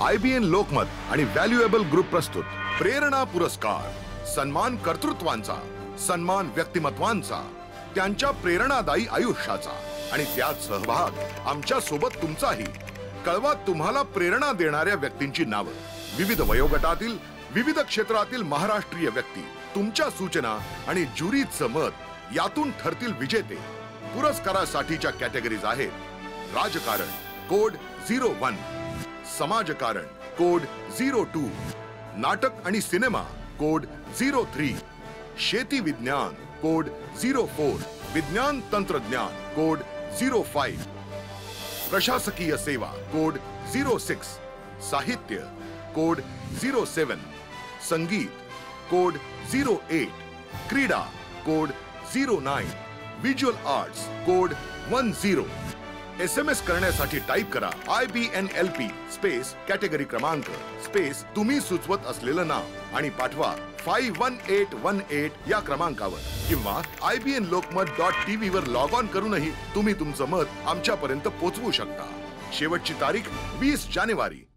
IBN Lokmat आणि valuable group प्रस्तुत प्रेरणा पुरस्कार, सन्मान कर्तृत्वांचा, सन्मान व्यक्तिमत्वांचा, त्यांच्या प्रेरणादायी आयुष्याचा आणि त्यात सहभाग आमच्या सोबत तुमचाही. कळवा तुम्हाला प्रेरणा देणाऱ्या व्यक्तींची नावं, विविध वयोगटातील, विविध क्षेत्रातील महाराष्ट्रीय व्यक्ती. तुमच्या सूचना आणि ज्युरीचं मत यातून ठरतील विजेते. पुरस्कारासाठीच्या कॅटेगरीज आहेत राजकारण कोड 01, समाजकारण कोड 02, नाटक आणि सिनेमा कोड 03, शेती विज्ञान कोड 04, विज्ञान तंत्रज्ञान कोड 05, प्रशासकीय सेवा कोड 06, साहित्य कोड 07, संगीत कोड 08, क्रीडा code 09, visual arts code 10. SMS करण्यासाठी टाइप करा IBNLP स्पेस कॅटेगरी क्रमांक स्पेस तुम्ही सुचवत असलेलं नाव आणि पाठवा 51818 या क्रमांकावर किंवा IBNLokmat.tv वर लॉग ऑन करूनही तुम्ही तुमचं मत आमच्यापर्यंत पोहोचवू शकता. शेवटची तारीख 20 जानेवारी.